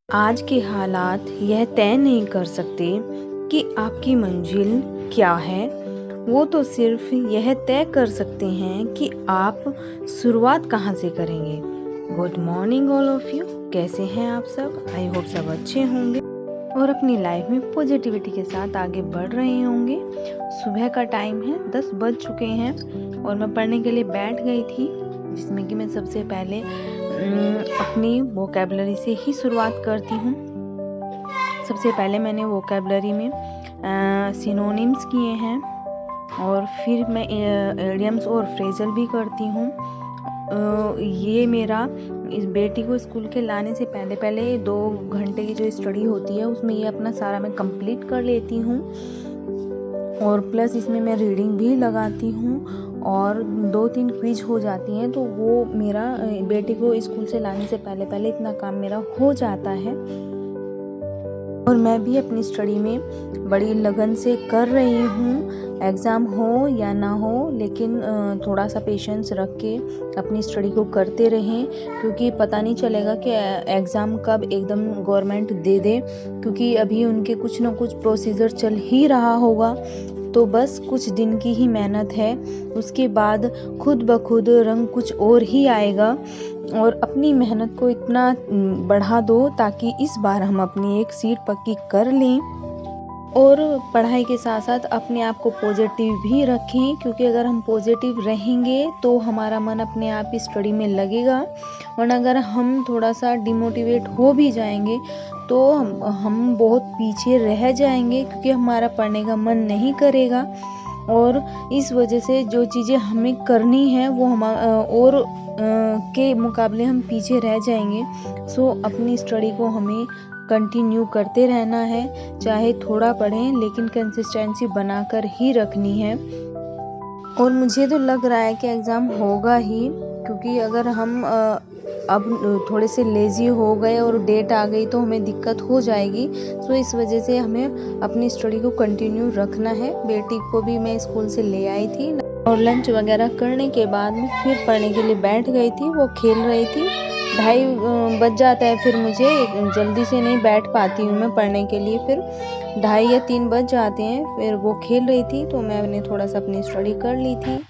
आज के हालात यह तय नहीं कर सकते कि आपकी मंजिल क्या है। वो तो सिर्फ यह तय कर सकते हैं कि आप शुरुआत कहाँ से करेंगे। Good morning all of you, कैसे हैं आप सब? आई होप सब अच्छे होंगे और अपनी लाइफ में पॉजिटिविटी के साथ आगे बढ़ रहे होंगे। सुबह का टाइम है, 10 बज चुके हैं और मैं पढ़ने के लिए बैठ गई थी, जिसमें कि मैं सबसे पहले अपनी वोकैबुलरी से ही शुरुआत करती हूँ। सबसे पहले मैंने वोकैबुलरी में सिनोनिम्स किए हैं और फिर मैं इडियम्स और फ्रेजल भी करती हूँ। ये मेरा इस बेटी को स्कूल के लाने से पहले 2 घंटे की जो स्टडी होती है उसमें ये अपना सारा मैं कंप्लीट कर लेती हूँ और प्लस इसमें मैं रीडिंग भी लगाती हूँ और 2-3 क्विज हो जाती हैं, तो वो मेरा बेटी को स्कूल से लाने से पहले इतना काम मेरा हो जाता है। और मैं भी अपनी स्टडी में बड़ी लगन से कर रही हूँ। एग्ज़ाम हो या ना हो, लेकिन थोड़ा सा पेशेंस रख के अपनी स्टडी को करते रहें, क्योंकि पता नहीं चलेगा कि एग्ज़ाम कब एकदम गवर्नमेंट दे दे, क्योंकि अभी उनके कुछ ना कुछ प्रोसीजर चल ही रहा होगा। तो बस कुछ दिन की ही मेहनत है, उसके बाद खुद ब खुद रंग कुछ और ही आएगा। और अपनी मेहनत को इतना बढ़ा दो ताकि इस बार हम अपनी एक सीट पक्की कर लें। और पढ़ाई के साथ साथ अपने आप को पॉजिटिव भी रखें, क्योंकि अगर हम पॉजिटिव रहेंगे तो हमारा मन अपने आप ही स्टडी में लगेगा। और अगर हम थोड़ा सा डिमोटिवेट हो भी जाएंगे तो हम बहुत पीछे रह जाएंगे, क्योंकि हमारा पढ़ने का मन नहीं करेगा। और इस वजह से जो चीज़ें हमें करनी है वो और के मुकाबले हम पीछे रह जाएंगे। सो अपनी स्टडी को हमें कंटिन्यू करते रहना है, चाहे थोड़ा पढ़ें लेकिन कंसिस्टेंसी बनाकर ही रखनी है। और मुझे तो लग रहा है कि एग्ज़ाम होगा ही, क्योंकि अगर हम अब थोड़े से लेज़ी हो गए और डेट आ गई तो हमें दिक्कत हो जाएगी। सो इस वजह से हमें अपनी स्टडी को कंटिन्यू रखना है। बेटी को भी मैं स्कूल से ले आई थी और लंच वगैरह करने के बाद में फिर पढ़ने के लिए बैठ गई थी। वो खेल रही थी, 2:30 बज जाता है, फिर मुझे जल्दी से नहीं बैठ पाती हूँ मैं पढ़ने के लिए, फिर 2:30 या 3 बज जाते हैं। फिर वो खेल रही थी तो मैंने थोड़ा सा अपनी स्टडी कर ली थी।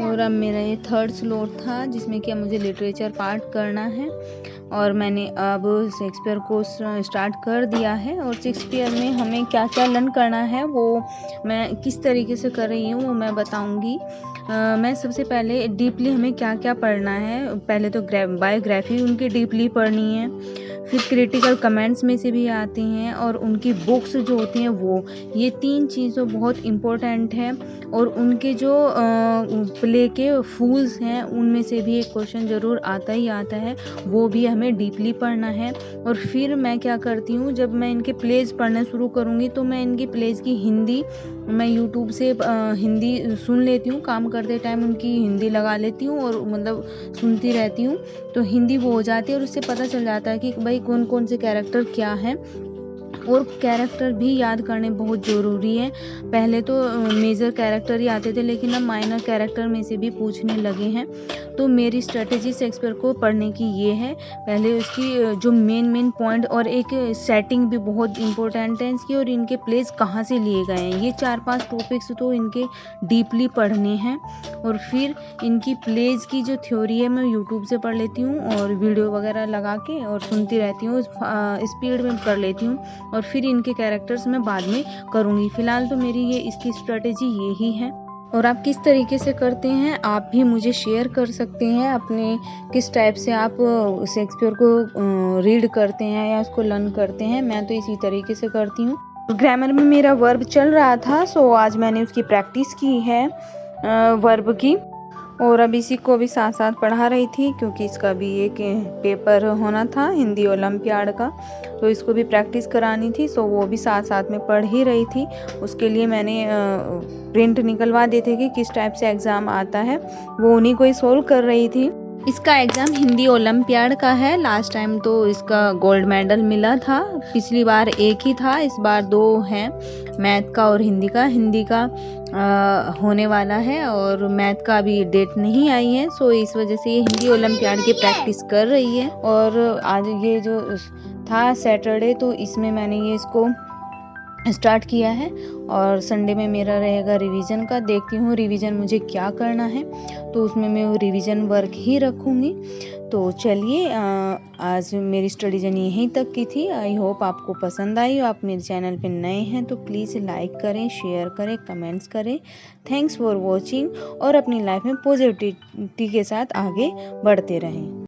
और अब मेरा ये 3rd स्लॉट था, जिसमें कि अब मुझे लिटरेचर पार्ट करना है और मैंने अब शेक्सपियर को स्टार्ट कर दिया है। और शेक्सपियर में हमें क्या क्या लर्न करना है वो मैं किस तरीके से कर रही हूँ वो मैं बताऊँगी। मैं सबसे पहले डीपली हमें क्या क्या पढ़ना है, पहले तो बायोग्राफी उनकी डीपली पढ़नी है, फिर क्रिटिकल कमेंट्स में से भी आती हैं और उनकी बुक्स जो होती हैं वो, ये 3 चीज़ें बहुत इम्पोर्टेंट है। और उनके जो प्ले के फूल्स हैं उनमें से भी एक क्वेश्चन ज़रूर आता ही आता है, वो भी हमें डीपली पढ़ना है। और फिर मैं क्या करती हूँ, जब मैं इनके प्लेज पढ़ना शुरू करूँगी तो मैं इनकी प्लेज की हिंदी मैं यूट्यूब से हिंदी सुन लेती हूँ, काम करते टाइम उनकी हिंदी लगा लेती हूँ और मतलब सुनती रहती हूँ, तो हिंदी वो हो जाती है और उससे पता चल जाता है कि भाई कौन कौन से कैरेक्टर क्या हैं। और कैरेक्टर भी याद करने बहुत ज़रूरी है। पहले तो मेजर कैरेक्टर ही आते थे, लेकिन अब माइनर कैरेक्टर में से भी पूछने लगे हैं। तो मेरी स्ट्रेटेजी शेक्सपियर को पढ़ने की ये है, पहले उसकी जो मेन पॉइंट और एक सेटिंग भी बहुत इंपॉर्टेंट है इसकी, और इनके प्लेस कहाँ से लिए गए हैं, ये 4-5 टॉपिक्स तो इनके डीपली पढ़ने हैं। और फिर इनकी प्लेज की जो थ्योरी है मैं यूट्यूब से पढ़ लेती हूँ और वीडियो वगैरह लगा के और सुनती रहती हूँ, स्पीड में कर लेती हूँ। और फिर इनके कैरेक्टर्स मैं बाद में करूँगी। फ़िलहाल तो मेरी ये इसकी स्ट्रेटेजी यही है। और आप किस तरीके से करते हैं आप भी मुझे शेयर कर सकते हैं, अपने किस टाइप से आप शेक्सपियर को रीड करते हैं या उसको लर्न करते हैं। मैं तो इसी तरीके से करती हूँ। ग्रामर में मेरा वर्ब चल रहा था, सो आज मैंने उसकी प्रैक्टिस की है वर्ब की। और अब इसी को भी साथ साथ पढ़ा रही थी, क्योंकि इसका भी एक पेपर होना था हिंदी ओलंपियाड का, तो इसको भी प्रैक्टिस करानी थी। सो वो भी साथ साथ में पढ़ ही रही थी। उसके लिए मैंने प्रिंट निकलवा दिए थे कि किस टाइप से एग्ज़ाम आता है, वो उन्हीं को ही सोल्व कर रही थी। इसका एग्ज़ाम हिंदी ओलंपियाड का है। लास्ट टाइम तो इसका गोल्ड मेडल मिला था, पिछली बार एक ही था, इस बार 2 हैं, मैथ का और हिंदी का। हिंदी का होने वाला है और मैथ का अभी डेट नहीं आई है, सो इस वजह से ये हिंदी ओलंपियाड की प्रैक्टिस कर रही है। और आज ये जो था सैटरडे, तो इसमें मैंने ये इसको स्टार्ट किया है और संडे में मेरा रहेगा रिवीजन का। देखती हूँ रिवीजन मुझे क्या करना है, तो उसमें मैं वो रिवीजन वर्क ही रखूँगी। तो चलिए, आज मेरी स्टडी जर्नी यहीं तक की थी। आई होप आपको पसंद आई। आप मेरे चैनल पे नए हैं तो प्लीज़ लाइक करें, शेयर करें, कमेंट्स करें। थैंक्स फॉर वॉचिंग, और अपनी लाइफ में पॉजिटिविटी के साथ आगे बढ़ते रहें।